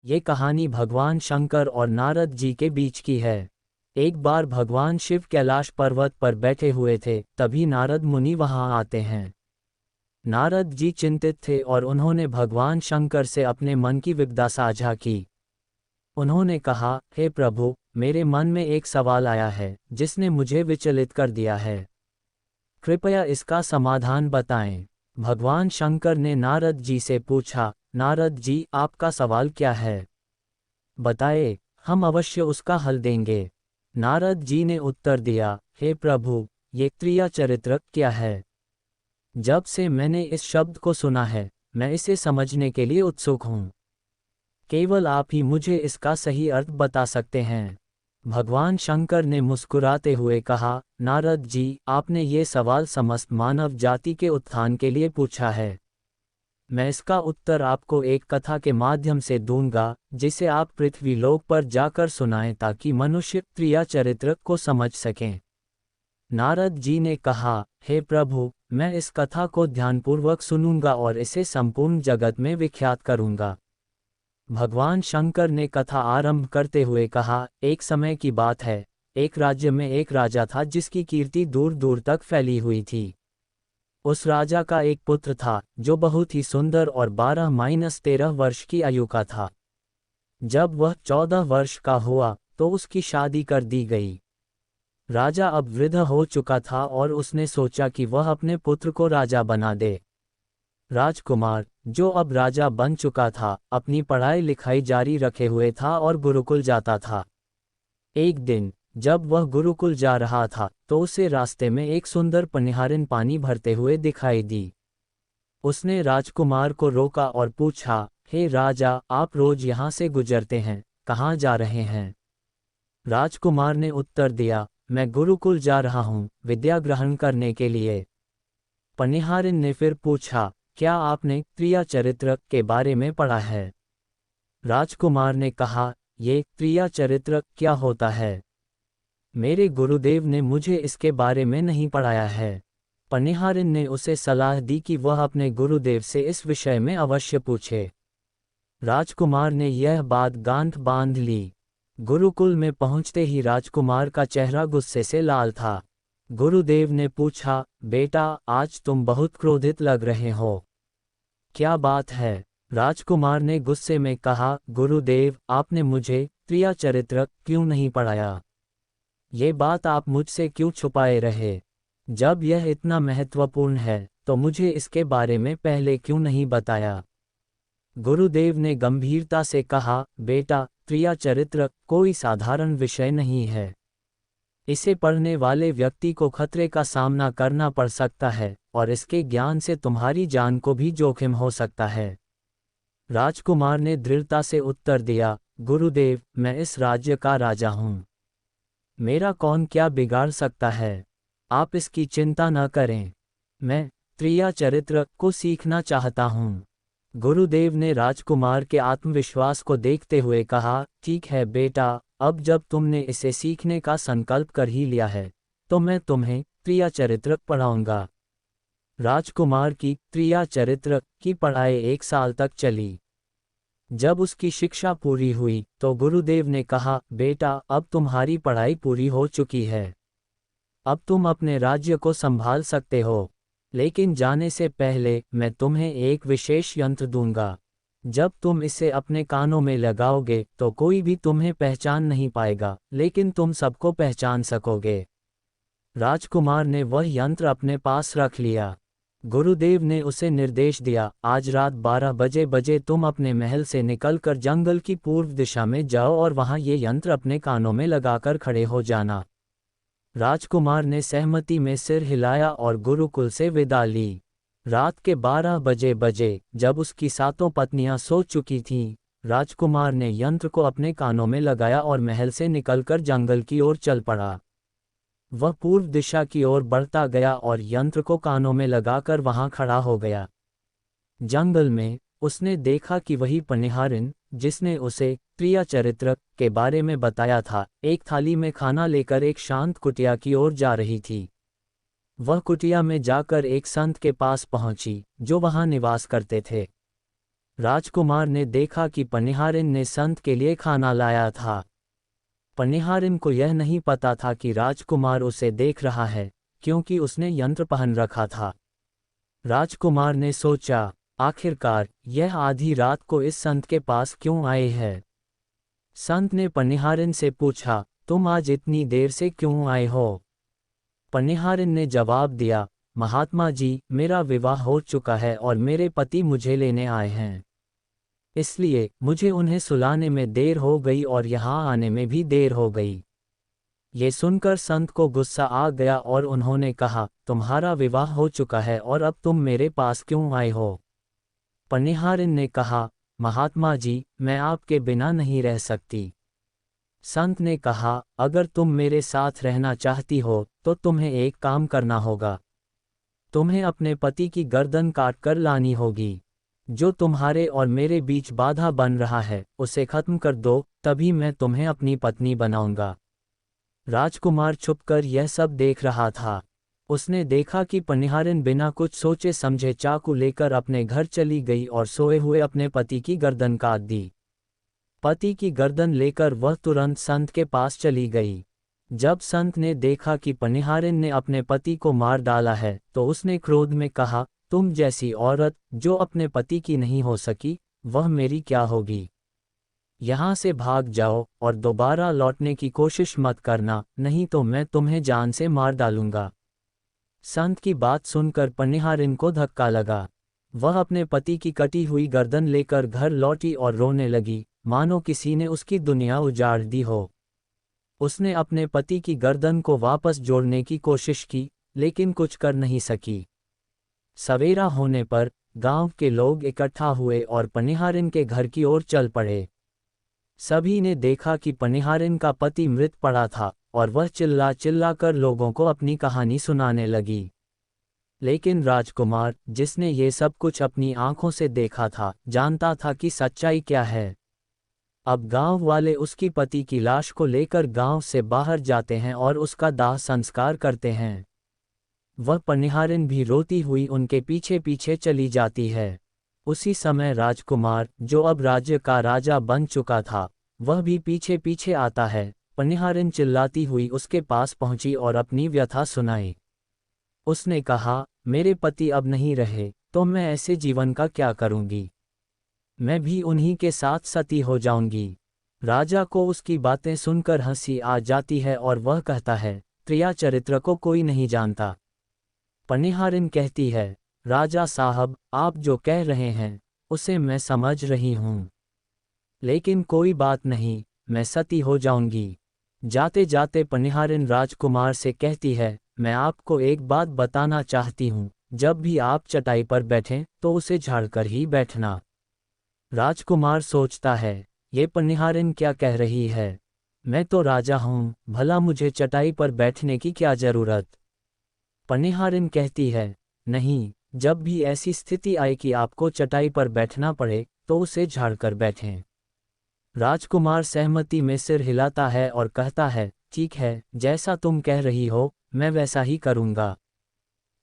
ये कहानी भगवान शंकर और नारद जी के बीच की है। एक बार भगवान शिव कैलाश पर्वत पर बैठे हुए थे, तभी नारद मुनि वहां आते हैं। नारद जी चिंतित थे और उन्होंने भगवान शंकर से अपने मन की विपदा साझा की। उन्होंने कहा, हे प्रभु, मेरे मन में एक सवाल आया है जिसने मुझे विचलित कर दिया है। कृपया इसका समाधान बताएं। भगवान शंकर ने नारद जी से पूछा, नारद जी, आपका सवाल क्या है? बताए, हम अवश्य उसका हल देंगे। नारद जी ने उत्तर दिया, हे प्रभु, ये त्रिया चरित्र क्या है? जब से मैंने इस शब्द को सुना है, मैं इसे समझने के लिए उत्सुक हूँ। केवल आप ही मुझे इसका सही अर्थ बता सकते हैं। भगवान शंकर ने मुस्कुराते हुए कहा, नारद जी, आपने ये सवाल समस्त मानव जाति के उत्थान के लिए पूछा है। मैं इसका उत्तर आपको एक कथा के माध्यम से दूंगा, जिसे आप पृथ्वी लोक पर जाकर सुनाएं ताकि मनुष्य त्रिया चरित्र को समझ सकें। नारद जी ने कहा, हे प्रभु, मैं इस कथा को ध्यानपूर्वक सुनूंगा और इसे संपूर्ण जगत में विख्यात करूंगा। भगवान शंकर ने कथा आरंभ करते हुए कहा, एक समय की बात है, एक राज्य में एक राजा था जिसकी कीर्ति दूर दूर तक फैली हुई थी। उस राजा का एक पुत्र था जो बहुत ही सुंदर और 12-13 वर्ष की आयु का था। जब वह 14 वर्ष का हुआ तो उसकी शादी कर दी गई। राजा अब वृद्ध हो चुका था और उसने सोचा कि वह अपने पुत्र को राजा बना दे। राजकुमार, जो अब राजा बन चुका था, अपनी पढ़ाई लिखाई जारी रखे हुए था और गुरुकुल जाता था। एक दिन जब वह गुरुकुल जा रहा था तो उसे रास्ते में एक सुंदर पनिहारिन पानी भरते हुए दिखाई दी। उसने राजकुमार को रोका और पूछा, हे राजा, आप रोज यहाँ से गुजरते हैं, कहाँ जा रहे हैं? राजकुमार ने उत्तर दिया, मैं गुरुकुल जा रहा हूँ, विद्या ग्रहण करने के लिए। पनिहारिन ने फिर पूछा, क्या आपने त्रिया चरित्र के बारे में पढ़ा है? राजकुमार ने कहा, ये त्रिया चरित्र क्या होता है? मेरे गुरुदेव ने मुझे इसके बारे में नहीं पढ़ाया है। पनिहारिन ने उसे सलाह दी कि वह अपने गुरुदेव से इस विषय में अवश्य पूछे। राजकुमार ने यह बात गांठ बांध ली। गुरुकुल में पहुंचते ही राजकुमार का चेहरा गुस्से से लाल था। गुरुदेव ने पूछा, बेटा, आज तुम बहुत क्रोधित लग रहे हो। क्या बात है? राजकुमार ने गुस्से में कहा, गुरुदेव, आपने मुझे त्रिया चरित्र क्यों नहीं पढ़ाया? ये बात आप मुझसे क्यों छुपाए रहे? जब यह इतना महत्वपूर्ण है तो मुझे इसके बारे में पहले क्यों नहीं बताया? गुरुदेव ने गंभीरता से कहा, बेटा, त्रिया चरित्र कोई साधारण विषय नहीं है। इसे पढ़ने वाले व्यक्ति को खतरे का सामना करना पड़ सकता है और इसके ज्ञान से तुम्हारी जान को भी जोखिम हो सकता है। राजकुमार ने दृढ़ता से उत्तर दिया, गुरुदेव, मैं इस राज्य का राजा हूँ। मेरा कौन क्या बिगाड़ सकता है? आप इसकी चिंता न करें। मैं त्रिया चरित्र को सीखना चाहता हूँ। गुरुदेव ने राजकुमार के आत्मविश्वास को देखते हुए कहा, ठीक है बेटा, अब जब तुमने इसे सीखने का संकल्प कर ही लिया है तो मैं तुम्हें त्रिया चरित्र पढ़ाऊंगा। राजकुमार की त्रिया चरित्र की पढ़ाई 1 साल तक चली। जब उसकी शिक्षा पूरी हुई तो गुरुदेव ने कहा, बेटा, अब तुम्हारी पढ़ाई पूरी हो चुकी है। अब तुम अपने राज्य को संभाल सकते हो। लेकिन जाने से पहले मैं तुम्हें एक विशेष यंत्र दूंगा। जब तुम इसे अपने कानों में लगाओगे तो कोई भी तुम्हें पहचान नहीं पाएगा, लेकिन तुम सबको पहचान सकोगे। राजकुमार ने वह यंत्र अपने पास रख लिया। गुरुदेव ने उसे निर्देश दिया, आज रात 12 बजे तुम अपने महल से निकलकर जंगल की पूर्व दिशा में जाओ और वहां ये यंत्र अपने कानों में लगाकर खड़े हो जाना। राजकुमार ने सहमति में सिर हिलाया और गुरुकुल से विदा ली। रात के 12 बजे जब उसकी 7 पत्नियां सो चुकी थीं, राजकुमार ने यंत्र को अपने कानों में लगाया और महल से निकलकर जंगल की ओर चल पड़ा। वह पूर्व दिशा की ओर बढ़ता गया और यंत्र को कानों में लगाकर वहां खड़ा हो गया। जंगल में उसने देखा कि वही पनिहारिन जिसने उसे त्रिया चरित्र के बारे में बताया था, एक थाली में खाना लेकर एक शांत कुटिया की ओर जा रही थी। वह कुटिया में जाकर एक संत के पास पहुंची जो वहां निवास करते थे। राजकुमार ने देखा कि पनिहारिन ने संत के लिए खाना लाया था। पनिहारिन को यह नहीं पता था कि राजकुमार उसे देख रहा है, क्योंकि उसने यंत्र पहन रखा था। राजकुमार ने सोचा, आखिरकार यह आधी रात को इस संत के पास क्यों आए हैं। संत ने पनिहारिन से पूछा, तुम आज इतनी देर से क्यों आए हो? पनिहारिन ने जवाब दिया, महात्मा जी, मेरा विवाह हो चुका है और मेरे पति मुझे लेने आए हैं। इसलिए मुझे उन्हें सुलाने में देर हो गई और यहाँ आने में भी देर हो गई। ये सुनकर संत को गुस्सा आ गया और उन्होंने कहा, तुम्हारा विवाह हो चुका है और अब तुम मेरे पास क्यों आए हो? पनिहारिन ने कहा, महात्मा जी, मैं आपके बिना नहीं रह सकती। संत ने कहा, अगर तुम मेरे साथ रहना चाहती हो तो तुम्हें एक काम करना होगा। तुम्हें अपने पति की गर्दन काटकर लानी होगी। जो तुम्हारे और मेरे बीच बाधा बन रहा है उसे खत्म कर दो, तभी मैं तुम्हें अपनी पत्नी बनाऊंगा। राजकुमार छुपकर यह सब देख रहा था। उसने देखा कि पनिहारिन बिना कुछ सोचे समझे चाकू लेकर अपने घर चली गई और सोए हुए अपने पति की गर्दन काट दी। पति की गर्दन लेकर वह तुरंत संत के पास चली गई। जब संत ने देखा कि पनिहारिन ने अपने पति को मार डाला है तो उसने क्रोध में कहा, तुम जैसी औरत जो अपने पति की नहीं हो सकी, वह मेरी क्या होगी? यहाँ से भाग जाओ और दोबारा लौटने की कोशिश मत करना, नहीं तो मैं तुम्हें जान से मार डालूंगा। संत की बात सुनकर पनिहारिन को धक्का लगा। वह अपने पति की कटी हुई गर्दन लेकर घर लौटी और रोने लगी, मानो किसी ने उसकी दुनिया उजाड़ दी हो। उसने अपने पति की गर्दन को वापस जोड़ने की कोशिश की, लेकिन कुछ कर नहीं सकी। सवेरा होने पर गांव के लोग इकट्ठा हुए और पनिहारिन के घर की ओर चल पड़े। सभी ने देखा कि पनिहारिन का पति मृत पड़ा था और वह चिल्ला चिल्ला कर लोगों को अपनी कहानी सुनाने लगी। लेकिन राजकुमार, जिसने ये सब कुछ अपनी आंखों से देखा था, जानता था कि सच्चाई क्या है। अब गांव वाले उसकी पति की लाश को लेकर गांव से बाहर जाते हैं और उसका दाह संस्कार करते हैं। वह पनिहारिन भी रोती हुई उनके पीछे पीछे चली जाती है। उसी समय राजकुमार, जो अब राज्य का राजा बन चुका था, वह भी पीछे पीछे आता है। पनिहारिन चिल्लाती हुई उसके पास पहुंची और अपनी व्यथा सुनाई। उसने कहा, मेरे पति अब नहीं रहे तो मैं ऐसे जीवन का क्या करूंगी? मैं भी उन्हीं के साथ सती हो जाऊंगी। राजा को उसकी बातें सुनकर हंसी आ जाती है और वह कहता है, प्रिया चरित्र को कोई नहीं जानता। पनिहारिन कहती है, राजा साहब, आप जो कह रहे हैं उसे मैं समझ रही हूँ, लेकिन कोई बात नहीं, मैं सती हो जाऊंगी। जाते जाते पनिहारिन राजकुमार से कहती है, मैं आपको एक बात बताना चाहती हूँ, जब भी आप चटाई पर बैठें तो उसे झाड़कर ही बैठना। राजकुमार सोचता है, ये पनिहारिन क्या कह रही है? मैं तो राजा हूँ, भला मुझे चटाई पर बैठने की क्या जरूरत? पनिहारिन कहती है, नहीं, जब भी ऐसी स्थिति आए कि आपको चटाई पर बैठना पड़े तो उसे झाड़कर बैठें। राजकुमार सहमति में सिर हिलाता है और कहता है, ठीक है, जैसा तुम कह रही हो मैं वैसा ही करूँगा।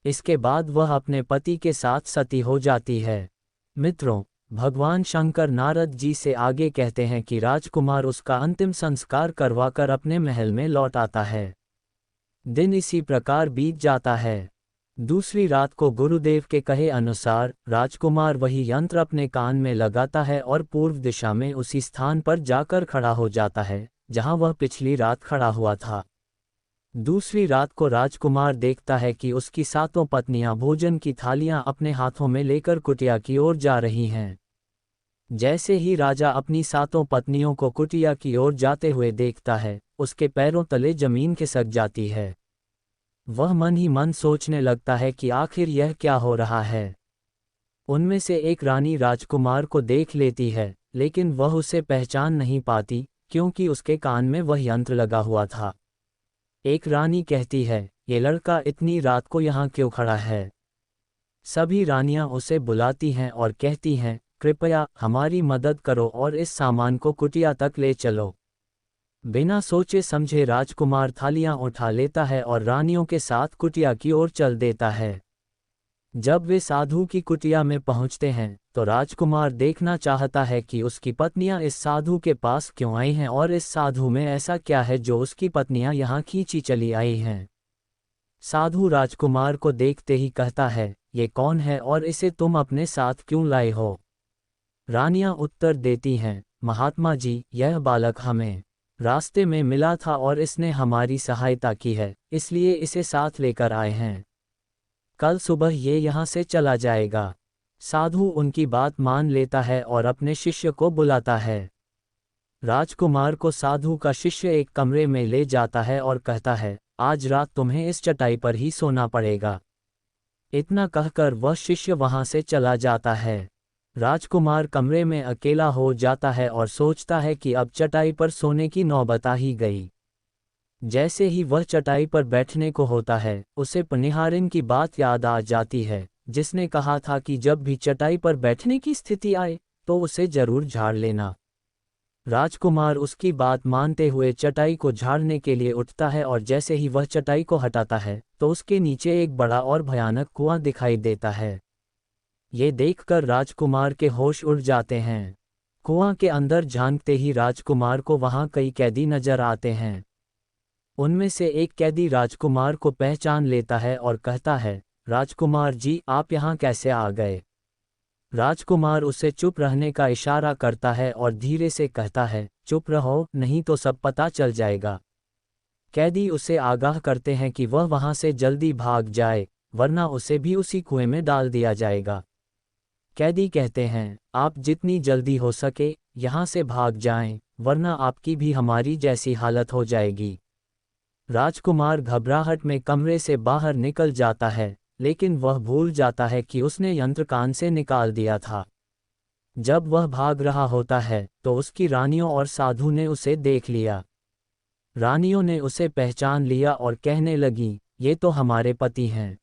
इसके बाद वह अपने पति के साथ सती हो जाती है। मित्रों, भगवान शंकर नारद जी से आगे कहते हैं कि राजकुमार उसका अंतिम संस्कार करवाकर अपने महल में लौट आता है। दिन इसी प्रकार बीत जाता है। दूसरी रात को गुरुदेव के कहे अनुसार राजकुमार वही यंत्र अपने कान में लगाता है और पूर्व दिशा में उसी स्थान पर जाकर खड़ा हो जाता है जहां वह पिछली रात खड़ा हुआ था। दूसरी रात को राजकुमार देखता है कि उसकी सातों पत्नियां भोजन की थालियां अपने हाथों में लेकर कुटिया की ओर जा रही हैं। जैसे ही राजा अपनी सातों पत्नियों को कुटिया की ओर जाते हुए देखता है, उसके पैरों तले जमीन खिसक जाती है। वह मन ही मन सोचने लगता है कि आखिर यह क्या हो रहा है। उनमें से एक रानी राजकुमार को देख लेती है, लेकिन वह उसे पहचान नहीं पाती क्योंकि उसके कान में वह यंत्र लगा हुआ था। एक रानी कहती है, ये लड़का इतनी रात को यहाँ क्यों खड़ा है? सभी रानियां उसे बुलाती हैं और कहती हैं, कृपया हमारी मदद करो और इस सामान को कुटिया तक ले चलो। बिना सोचे समझे राजकुमार थालियां उठा लेता है और रानियों के साथ कुटिया की ओर चल देता है। जब वे साधु की कुटिया में पहुंचते हैं तो राजकुमार देखना चाहता है कि उसकी पत्नियां इस साधु के पास क्यों आई हैं और इस साधु में ऐसा क्या है जो उसकी पत्नियां यहाँ खींची चली आई हैं। साधु राजकुमार को देखते ही कहता है, ये कौन है और इसे तुम अपने साथ क्यों लाए हो। रानियां उत्तर देती हैं, महात्मा जी, यह बालक हमें रास्ते में मिला था और इसने हमारी सहायता की है, इसलिए इसे साथ लेकर आए हैं। कल सुबह ये यहाँ से चला जाएगा। साधु उनकी बात मान लेता है और अपने शिष्य को बुलाता है। राजकुमार को साधु का शिष्य एक कमरे में ले जाता है और कहता है, आज रात तुम्हें इस चटाई पर ही सोना पड़ेगा। इतना कहकर वह शिष्य वहां से चला जाता है। राजकुमार कमरे में अकेला हो जाता है और सोचता है कि अब चटाई पर सोने की नौबत आ ही गई। जैसे ही वह चटाई पर बैठने को होता है, उसे पनिहारिन की बात याद आ जाती है, जिसने कहा था कि जब भी चटाई पर बैठने की स्थिति आए तो उसे जरूर झाड़ लेना। राजकुमार उसकी बात मानते हुए चटाई को झाड़ने के लिए उठता है और जैसे ही वह चटाई को हटाता है तो उसके नीचे एक बड़ा और भयानक कुआं दिखाई देता है। ये देखकर राजकुमार के होश उड़ जाते हैं। कुआं के अंदर झांकते ही राजकुमार को वहां कई कैदी नजर आते हैं। उनमें से एक कैदी राजकुमार को पहचान लेता है और कहता है, राजकुमार जी, आप यहाँ कैसे आ गए। राजकुमार उसे चुप रहने का इशारा करता है और धीरे से कहता है, चुप रहो, नहीं तो सब पता चल जाएगा। कैदी उसे आगाह करते हैं कि वह वहां से जल्दी भाग जाए, वरना उसे भी उसी कुएं में डाल दिया जाएगा। कैदी कहते हैं, आप जितनी जल्दी हो सके यहाँ से भाग जाएं, वरना आपकी भी हमारी जैसी हालत हो जाएगी। राजकुमार घबराहट में कमरे से बाहर निकल जाता है, लेकिन वह भूल जाता है कि उसने यंत्र कान से निकाल दिया था। जब वह भाग रहा होता है तो उसकी रानियों और साधु ने उसे देख लिया। रानियों ने उसे पहचान लिया और कहने लगी, ये तो हमारे पति हैं,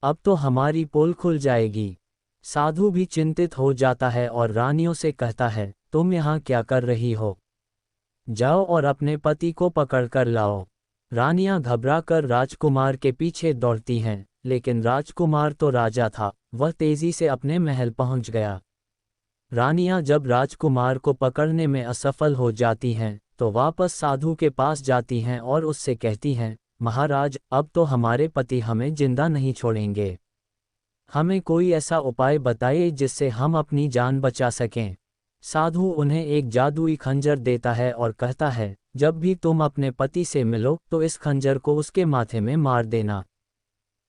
अब तो हमारी पोल खुल जाएगी। साधु भी चिंतित हो जाता है और रानियों से कहता है, तुम यहाँ क्या कर रही हो, जाओ और अपने पति को पकड़ कर लाओ। रानियां घबराकर राजकुमार के पीछे दौड़ती हैं, लेकिन राजकुमार तो राजा था, वह तेजी से अपने महल पहुंच गया। रानियां जब राजकुमार को पकड़ने में असफल हो जाती हैं तो वापस साधु के पास जाती हैं और उससे कहती हैं, महाराज, अब तो हमारे पति हमें जिंदा नहीं छोड़ेंगे, हमें कोई ऐसा उपाय बताइए जिससे हम अपनी जान बचा सकें। साधु उन्हें एक जादुई खंजर देता है और कहता है, जब भी तुम अपने पति से मिलो तो इस खंजर को उसके माथे में मार देना,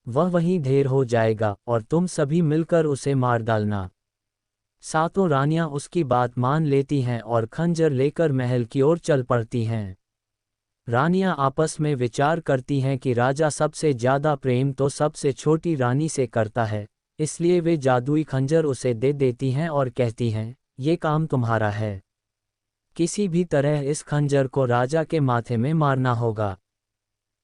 वह वहीं ढेर हो जाएगा और तुम सभी मिलकर उसे मार डालना। सातों रानियां उसकी बात मान लेती हैं और खंजर लेकर महल की ओर चल पड़ती हैं। रानियां आपस में विचार करती हैं कि राजा सबसे ज्यादा प्रेम तो सबसे छोटी रानी से करता है, इसलिए वे जादुई खंजर उसे दे देती हैं और कहती हैं, ये काम तुम्हारा है, किसी भी तरह इस खंजर को राजा के माथे में मारना होगा।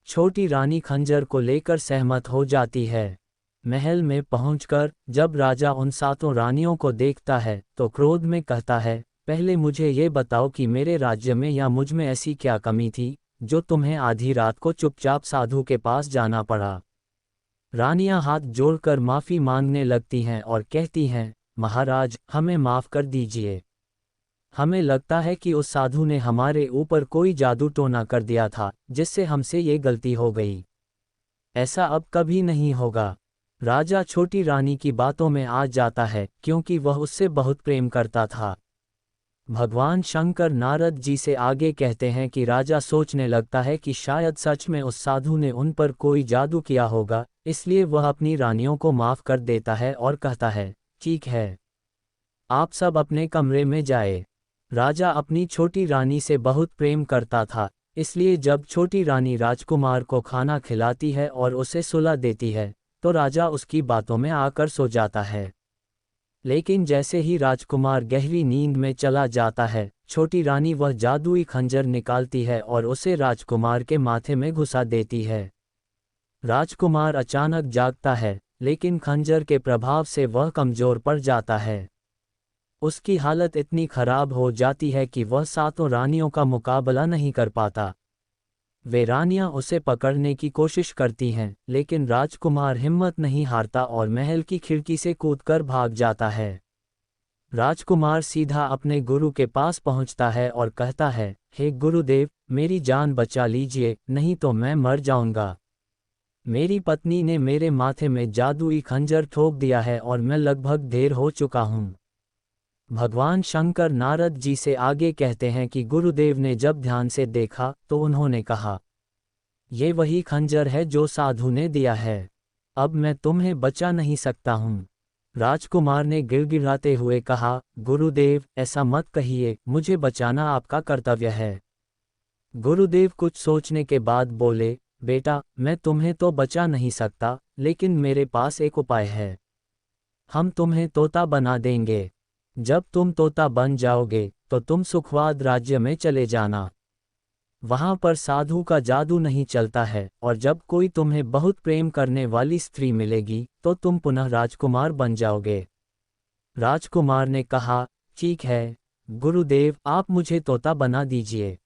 छोटी रानी खंजर को लेकर सहमत हो जाती है। महल में पहुंचकर जब राजा उन सातों रानियों को देखता है तो क्रोध में कहता है, पहले मुझे ये बताओ कि मेरे राज्य में या मुझ में ऐसी क्या कमी थी जो तुम्हें आधी रात को चुपचाप साधु के पास जाना पड़ा। रानियां हाथ जोड़कर माफी मांगने लगती हैं और कहती हैं, महाराज, हमें माफ कर दीजिए, हमें लगता है कि उस साधु ने हमारे ऊपर कोई जादू टोना कर दिया था जिससे हमसे ये गलती हो गई, ऐसा अब कभी नहीं होगा। राजा छोटी रानी की बातों में आ जाता है क्योंकि वह उससे बहुत प्रेम करता था। भगवान शंकर नारद जी से आगे कहते हैं कि राजा सोचने लगता है कि शायद सच में उस साधु ने उन पर कोई जादू किया होगा, इसलिए वह अपनी रानियों को माफ कर देता है और कहता है, ठीक है, आप सब अपने कमरे में जाए। राजा अपनी छोटी रानी से बहुत प्रेम करता था, इसलिए जब छोटी रानी राजकुमार को खाना खिलाती है और उसे सुला देती है तो राजा उसकी बातों में आकर सो जाता है। लेकिन जैसे ही राजकुमार गहरी नींद में चला जाता है, छोटी रानी वह जादुई खंजर निकालती है और उसे राजकुमार के माथे में घुसा देती है। राजकुमार अचानक जागता है, लेकिन खंजर के प्रभाव से वह कमजोर पड़ जाता है। उसकी हालत इतनी खराब हो जाती है कि वह सातों रानियों का मुकाबला नहीं कर पाता। वे रानियां उसे पकड़ने की कोशिश करती हैं, लेकिन राजकुमार हिम्मत नहीं हारता और महल की खिड़की से कूदकर भाग जाता है। राजकुमार सीधा अपने गुरु के पास पहुंचता है और कहता है, हे गुरुदेव, मेरी जान बचा लीजिए, नहीं तो मैं मर जाऊंगा। मेरी पत्नी ने मेरे माथे में जादुई खंजर ठोक दिया है और मैं लगभग ढेर हो चुका हूँ। भगवान शंकर नारद जी से आगे कहते हैं कि गुरुदेव ने जब ध्यान से देखा तो उन्होंने कहा, ये वही खंजर है जो साधु ने दिया है। अब मैं तुम्हें बचा नहीं सकता हूँ। राजकुमार ने गिड़गिड़ाते हुए कहा, गुरुदेव, ऐसा मत कहिए, मुझे बचाना आपका कर्तव्य है। गुरुदेव कुछ सोचने के बाद बोले, बेटा, मैं तुम्हें तो बचा नहीं सकता, लेकिन मेरे पास एक उपाय है। हम तुम्हें तोता बना देंगे। जब तुम तोता बन जाओगे तो तुम सुखवाद राज्य में चले जाना। वहां पर साधु का जादू नहीं चलता है, और जब कोई तुम्हें बहुत प्रेम करने वाली स्त्री मिलेगी तो तुम पुनः राजकुमार बन जाओगे। राजकुमार ने कहा, ठीक है गुरुदेव, आप मुझे तोता बना दीजिए।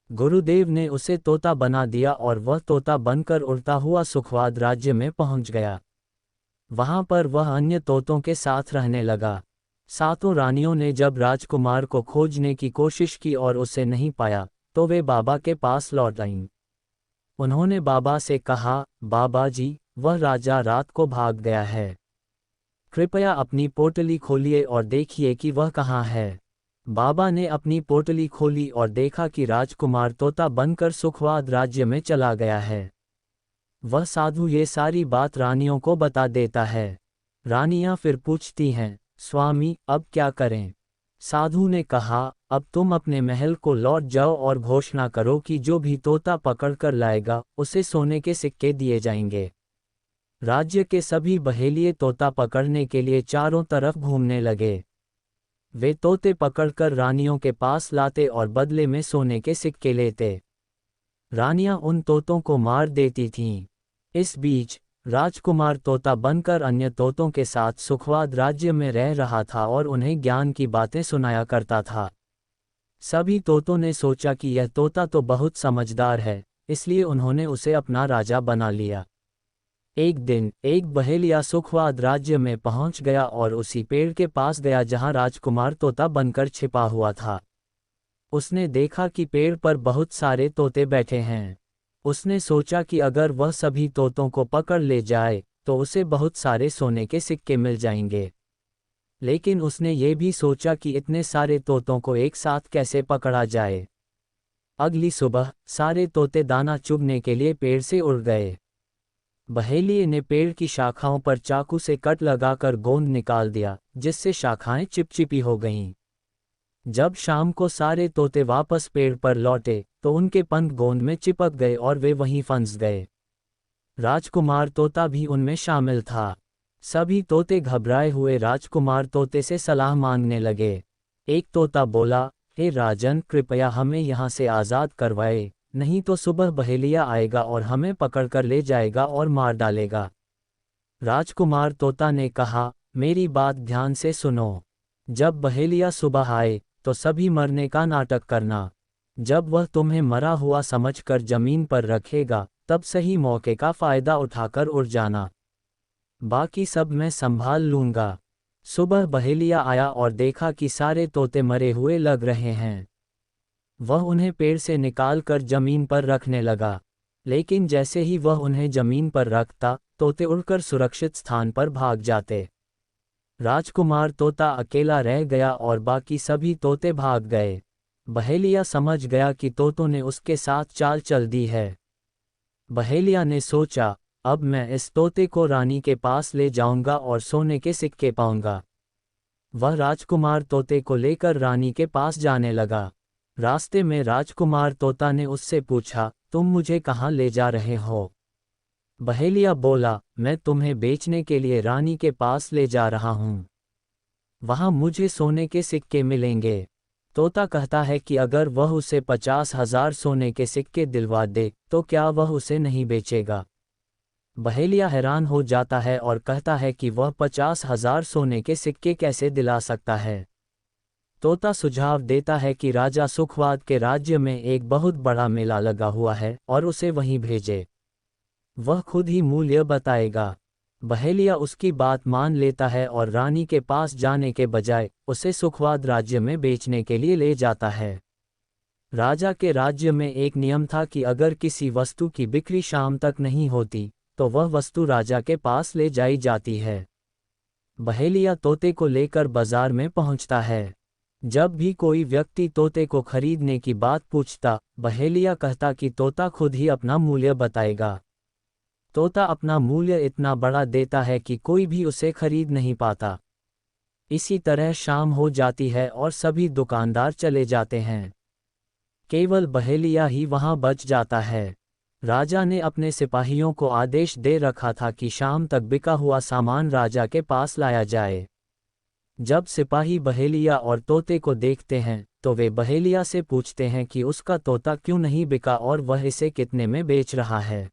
गुरुदेव ने उसे तोता बना दिया और वह तोता बनकर उड़ता हुआ सुखवाद राज्य में पहुंच गया। वहां पर वह अन्य तोतों के साथ रहने लगा। सातों रानियों ने जब राजकुमार को खोजने की कोशिश की और उसे नहीं पाया तो वे बाबा के पास लौट आईं। उन्होंने बाबा से कहा, बाबा जी, वह राजा रात को भाग गया है। कृपया अपनी पोटली खोलिए और देखिए कि वह कहाँ है। बाबा ने अपनी पोटली खोली और देखा कि राजकुमार तोता बनकर सुखवाद राज्य में चला गया है। वह साधु ये सारी बात रानियों को बता देता है। रानियां फिर पूछती हैं, स्वामी, अब क्या करें? साधु ने कहा, अब तुम अपने महल को लौट जाओ और घोषणा करो कि जो भी तोता पकड़कर लाएगा उसे सोने के सिक्के दिए जाएंगे। राज्य के सभी बहेलिये तोता पकड़ने के लिए चारों तरफ घूमने लगे। वे तोते पकड़कर रानियों के पास लाते और बदले में सोने के सिक्के लेते। रानियां उन तोतों को मार देती थीं। इस बीच राजकुमार तोता बनकर अन्य तोतों के साथ सुखवाद राज्य में रह रहा था और उन्हें ज्ञान की बातें सुनाया करता था। सभी तोतों ने सोचा कि यह तोता तो बहुत समझदार है, इसलिए उन्होंने उसे अपना राजा बना लिया। एक दिन एक बहेलिया सुखवाद राज्य में पहुंच गया और उसी पेड़ के पास गया जहां राजकुमार तोता बनकर छिपा हुआ था। उसने देखा कि पेड़ पर बहुत सारे तोते बैठे हैं। उसने सोचा कि अगर वह सभी तोतों को पकड़ ले जाए तो उसे बहुत सारे सोने के सिक्के मिल जाएंगे। लेकिन उसने ये भी सोचा कि इतने सारे तोतों को एक साथ कैसे पकड़ा जाए। अगली सुबह सारे तोते दाना चुगने के लिए पेड़ से उड़ गए। बहेलिये ने पेड़ की शाखाओं पर चाकू से कट लगाकर गोंद निकाल दिया, जिससे शाखाएं चिपचिपी हो गईं। जब शाम को सारे तोते वापस पेड़ पर लौटे तो उनके पंख गोंद में चिपक गए और वे वहीं फंस गए। राजकुमार तोता भी उनमें शामिल था। सभी तोते घबराए हुए राजकुमार तोते से सलाह मांगने लगे। एक तोता बोला, हे राजन, कृपया हमें यहाँ से आज़ाद करवाए, नहीं तो सुबह बहेलिया आएगा और हमें पकड़कर ले जाएगा और मार डालेगा। राजकुमार तोता ने कहा, मेरी बात ध्यान से सुनो। जब बहेलिया सुबह आए तो सभी मरने का नाटक करना। जब वह तुम्हें मरा हुआ समझकर जमीन पर रखेगा तब सही मौके का फायदा उठाकर उड़ जाना। बाकी सब मैं संभाल लूंगा। सुबह बहेलिया आया और देखा कि सारे तोते मरे हुए लग रहे हैं। वह उन्हें पेड़ से निकालकर जमीन पर रखने लगा, लेकिन जैसे ही वह उन्हें जमीन पर रखता तोते उड़कर सुरक्षित स्थान पर भाग जाते। राजकुमार तोता अकेला रह गया और बाकी सभी तोते भाग गए। बहेलिया समझ गया कि तोतों ने उसके साथ चाल चल दी है। बहेलिया ने सोचा, अब मैं इस तोते को रानी के पास ले जाऊंगा और सोने के सिक्के पाऊंगा। वह राजकुमार तोते को लेकर रानी के पास जाने लगा। रास्ते में राजकुमार तोता ने उससे पूछा, तुम मुझे कहाँ ले जा रहे हो? बहेलिया बोला, मैं तुम्हें बेचने के लिए रानी के पास ले जा रहा हूँ। वहाँ मुझे सोने के सिक्के मिलेंगे। तोता कहता है कि अगर वह उसे 50,000 सोने के सिक्के दिलवा दे तो क्या वह उसे नहीं बेचेगा? बहेलिया हैरान हो जाता है और कहता है कि वह 50,000 सोने के सिक्के कैसे दिला सकता है। तोता सुझाव देता है कि राजा सुखवाद के राज्य में एक बहुत बड़ा मेला लगा हुआ है और उसे वहीं भेजे। वह खुद ही मूल्य बताएगा। बहेलिया उसकी बात मान लेता है और रानी के पास जाने के बजाय उसे सुखवाद राज्य में बेचने के लिए ले जाता है। राजा के राज्य में एक नियम था कि अगर किसी वस्तु की बिक्री शाम तक नहीं होती तो वह वस्तु राजा के पास ले जाई जाती है। बहेलिया तोते को लेकर बाजार में पहुंचता है। जब भी कोई व्यक्ति तोते को खरीदने की बात पूछता, बहेलिया कहता कि तोता खुद ही अपना मूल्य बताएगा। तोता अपना मूल्य इतना बड़ा देता है कि कोई भी उसे खरीद नहीं पाता। इसी तरह शाम हो जाती है और सभी दुकानदार चले जाते हैं। केवल बहेलिया ही वहां बच जाता है। राजा ने अपने सिपाहियों को आदेश दे रखा था कि शाम तक बिका हुआ सामान राजा के पास लाया जाए। जब सिपाही बहेलिया और तोते को देखते हैं तो वे बहेलिया से पूछते हैं कि उसका तोता क्यों नहीं बिका और वह इसे कितने में बेच रहा है।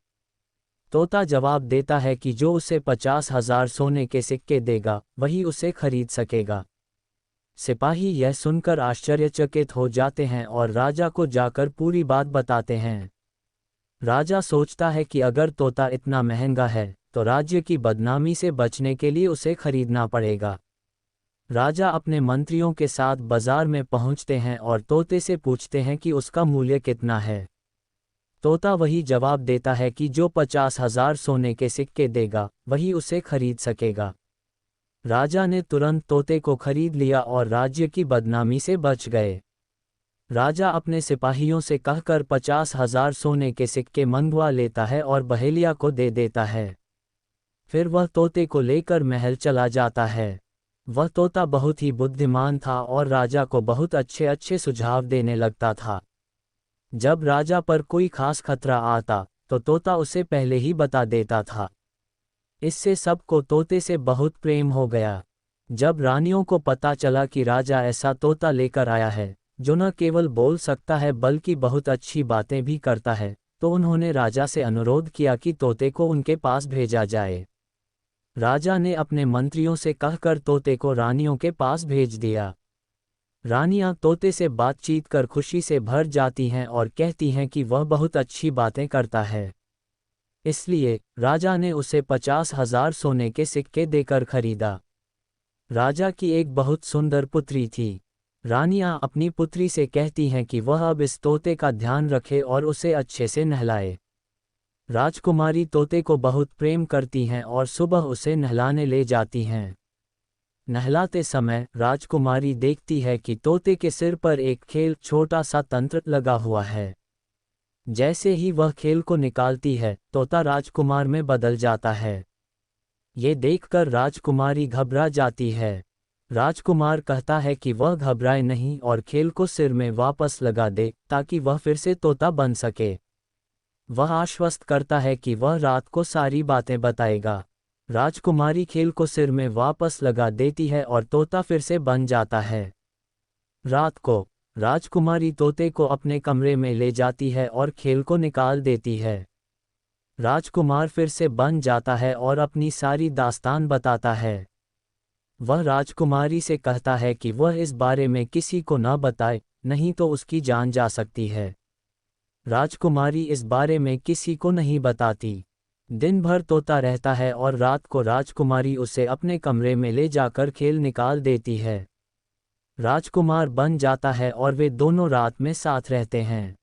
तोता जवाब देता है कि जो उसे 50,000 सोने के सिक्के देगा वही उसे खरीद सकेगा। सिपाही यह सुनकर आश्चर्यचकित हो जाते हैं और राजा को जाकर पूरी बात बताते हैं। राजा सोचता है कि अगर तोता इतना महंगा है तो राज्य की बदनामी से बचने के लिए उसे खरीदना पड़ेगा। राजा अपने मंत्रियों के साथ बाजार में पहुंचते हैं और तोते से पूछते हैं कि उसका मूल्य कितना है। तोता वही जवाब देता है कि जो 50,000 सोने के सिक्के देगा वही उसे खरीद सकेगा। राजा ने तुरंत तोते को खरीद लिया और राज्य की बदनामी से बच गए। राजा अपने सिपाहियों से कहकर 50,000 सोने के सिक्के मंगवा लेता है और बहेलिया को दे देता है। फिर वह तोते को लेकर महल चला जाता है। वह तोता बहुत ही बुद्धिमान था और राजा को बहुत अच्छे अच्छे सुझाव देने लगता था। जब राजा पर कोई खास खतरा आता तो तोता उसे पहले ही बता देता था। इससे सबको तोते से बहुत प्रेम हो गया। जब रानियों को पता चला कि राजा ऐसा तोता लेकर आया है जो न केवल बोल सकता है बल्कि बहुत अच्छी बातें भी करता है, तो उन्होंने राजा से अनुरोध किया कि तोते को उनके पास भेजा जाए। राजा ने अपने मंत्रियों से कहकर तोते को रानियों के पास भेज दिया। रानियां तोते से बातचीत कर खुशी से भर जाती हैं और कहती हैं कि वह बहुत अच्छी बातें करता है। इसलिए राजा ने उसे 50,000 सोने के सिक्के देकर खरीदा। राजा की एक बहुत सुंदर पुत्री थी। रानियां अपनी पुत्री से कहती हैं कि वह अब इस तोते का ध्यान रखे और उसे अच्छे से नहलाए। राजकुमारी तोते को बहुत प्रेम करती हैं और सुबह उसे नहलाने ले जाती हैं। नहलाते समय राजकुमारी देखती है कि तोते के सिर पर एक छोटा सा तंत्र लगा हुआ है। जैसे ही वह खेल को निकालती है, तोता राजकुमार में बदल जाता है। ये देखकर राजकुमारी घबरा जाती है। राजकुमार कहता है कि वह घबराए नहीं और खेल को सिर में वापस लगा दे ताकि वह फिर से तोता बन सके। वह आश्वस्त करता है कि वह रात को सारी बातें बताएगा। राजकुमारी खेल को सिर में वापस लगा देती है और तोता फिर से बन जाता है। रात को राजकुमारी तोते को अपने कमरे में ले जाती है और खेल को निकाल देती है। राजकुमार फिर से बन जाता है और अपनी सारी दास्तान बताता है। वह राजकुमारी से कहता है कि वह इस बारे में किसी को न बताए, नहीं तो उसकी जान जा सकती है। राजकुमारी इस बारे में किसी को नहीं बताती। दिन भर तोता रहता है और रात को राजकुमारी उसे अपने कमरे में ले जाकर खेल निकाल देती है। राजकुमार बन जाता है और वे दोनों रात में साथ रहते हैं।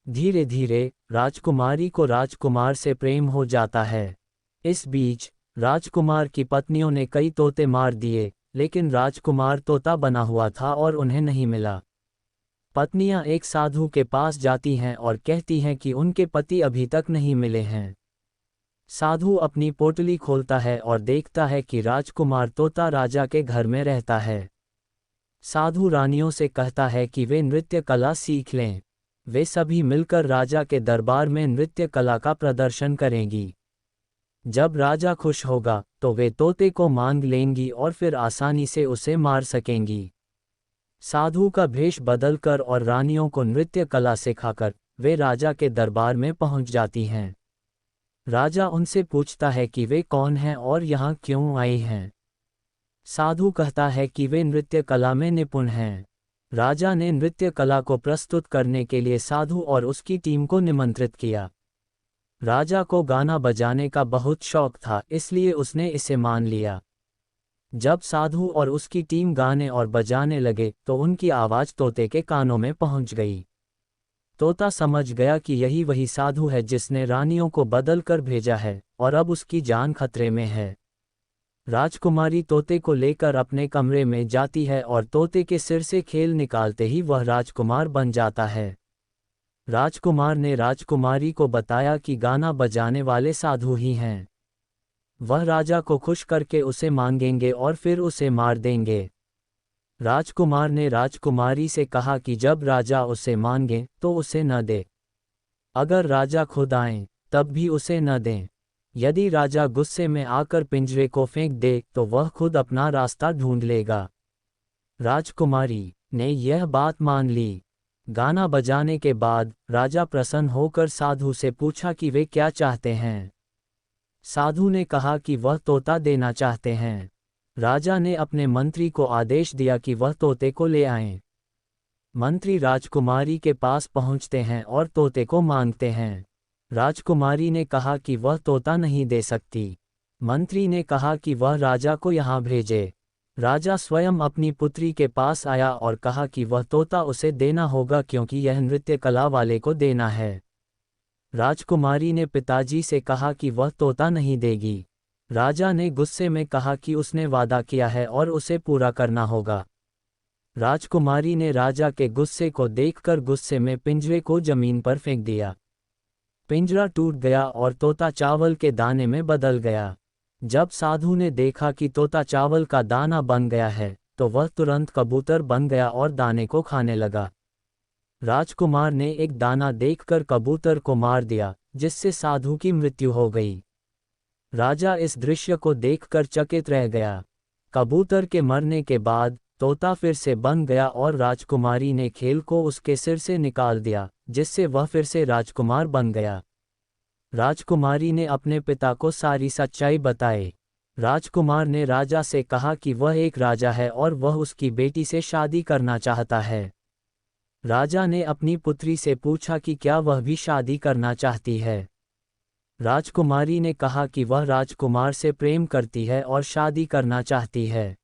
धीरे धीरे राजकुमारी को राजकुमार से प्रेम हो जाता है। इस बीच राजकुमार की पत्नियों ने कई तोते मार दिए, लेकिन राजकुमार तोता बना हुआ था और उन्हें नहीं मिला। पत्नियां एक साधु के पास जाती हैं और कहती हैं कि उनके पति अभी तक नहीं मिले हैं। साधु अपनी पोटली खोलता है और देखता है कि राजकुमार तोता राजा के घर में रहता है। साधु रानियों से कहता है कि वे नृत्य कला सीख लें। वे सभी मिलकर राजा के दरबार में नृत्य कला का प्रदर्शन करेंगी। जब राजा खुश होगा तो वे तोते को मांग लेंगी और फिर आसानी से उसे मार सकेंगी। साधु का भेष बदलकर और रानियों को नृत्य कला सिखाकर वे राजा के दरबार में पहुंच जाती हैं। राजा उनसे पूछता है कि वे कौन हैं और यहाँ क्यों आए हैं। साधु कहता है कि वे नृत्य कला में निपुण हैं। राजा ने नृत्य कला को प्रस्तुत करने के लिए साधु और उसकी टीम को निमंत्रित किया। राजा को गाना बजाने का बहुत शौक था, इसलिए उसने इसे मान लिया। जब साधु और उसकी टीम गाने और बजाने लगे तो उनकी आवाज़ तोते के कानों में पहुंच गई। तोता समझ गया कि यही वही साधु है जिसने रानियों को बदल कर भेजा है और अब उसकी जान खतरे में है। राजकुमारी तोते को लेकर अपने कमरे में जाती है और तोते के सिर से खेल निकालते ही वह राजकुमार बन जाता है। राजकुमार ने राजकुमारी को बताया कि गाना बजाने वाले साधु ही हैं। वह राजा को खुश करके उसे मांगेंगे और फिर उसे मार देंगे। राजकुमार ने राजकुमारी से कहा कि जब राजा उसे मांगे तो उसे न दे। अगर राजा खुद आएं तब भी उसे न दें। यदि राजा गुस्से में आकर पिंजरे को फेंक दे तो वह खुद अपना रास्ता ढूंढ लेगा। राजकुमारी ने यह बात मान ली। गाना बजाने के बाद राजा प्रसन्न होकर साधु से पूछा कि वे क्या चाहते हैं। साधु ने कहा कि वह तोता देना चाहते हैं। राजा ने अपने मंत्री को आदेश दिया कि वह तोते को ले आएं। मंत्री राजकुमारी के पास पहुंचते हैं और तोते को मांगते हैं। राजकुमारी ने कहा कि वह तोता नहीं दे सकती। मंत्री ने कहा कि वह राजा को यहाँ भेजे। राजा स्वयं अपनी पुत्री के पास आया और कहा कि वह तोता उसे देना होगा क्योंकि यह नृत्य कला वाले को देना है। राजकुमारी ने पिताजी से कहा कि वह तोता नहीं देगी। राजा ने गुस्से में कहा कि उसने वादा किया है और उसे पूरा करना होगा। राजकुमारी ने राजा के गुस्से को देखकर गुस्से में पिंजरे को जमीन पर फेंक दिया। पिंजरा टूट गया और तोता चावल के दाने में बदल गया। जब साधु ने देखा कि तोता चावल का दाना बन गया है तो वह तुरंत कबूतर बन गया और दाने को खाने लगा। राजकुमार ने एक दाना देखकर कबूतर को मार दिया, जिससे साधु की मृत्यु हो गई। राजा इस दृश्य को देखकर चकित रह गया। कबूतर के मरने के बाद तोता फिर से बन गया और राजकुमारी ने खेल को उसके सिर से निकाल दिया, जिससे वह फिर से राजकुमार बन गया। राजकुमारी ने अपने पिता को सारी सच्चाई बताई। राजकुमार ने राजा से कहा कि वह एक राजा है और वह उसकी बेटी से शादी करना चाहता है। राजा ने अपनी पुत्री से पूछा कि क्या वह भी शादी करना चाहती है। राजकुमारी ने कहा कि वह राजकुमार से प्रेम करती है और शादी करना चाहती है।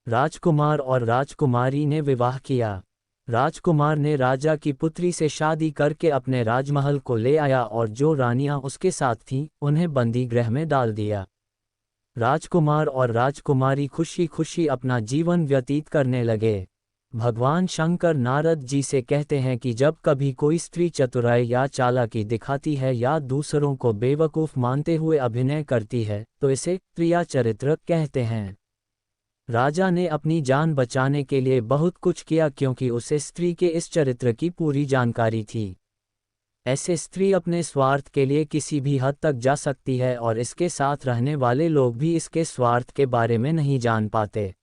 राजकुमार और राजकुमारी ने विवाह किया। राजकुमार ने राजा की पुत्री से शादी करके अपने राजमहल को ले आया और जो रानियां उसके साथ थीं उन्हें बंदी गृह में डाल दिया। राजकुमार और राजकुमारी खुशी खुशी अपना जीवन व्यतीत करने लगे। भगवान शंकर नारद जी से कहते हैं कि जब कभी कोई स्त्री चतुराई या चालाकी दिखाती है या दूसरों को बेवकूफ़ मानते हुए अभिनय करती है तो इसे क्रिया चरित्र कहते हैं। राजा ने अपनी जान बचाने के लिए बहुत कुछ किया क्योंकि उसे स्त्री के इस चरित्र की पूरी जानकारी थी। ऐसे स्त्री अपने स्वार्थ के लिए किसी भी हद तक जा सकती है और इसके साथ रहने वाले लोग भी इसके स्वार्थ के बारे में नहीं जान पाते।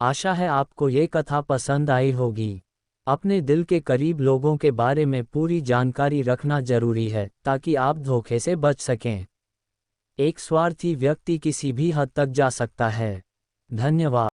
आशा है आपको ये कथा पसंद आई होगी। अपने दिल के करीब लोगों के बारे में पूरी जानकारी रखना जरूरी है ताकि आप धोखे से बच सकें। एक स्वार्थी व्यक्ति किसी भी हद तक जा सकता है। धन्यवाद।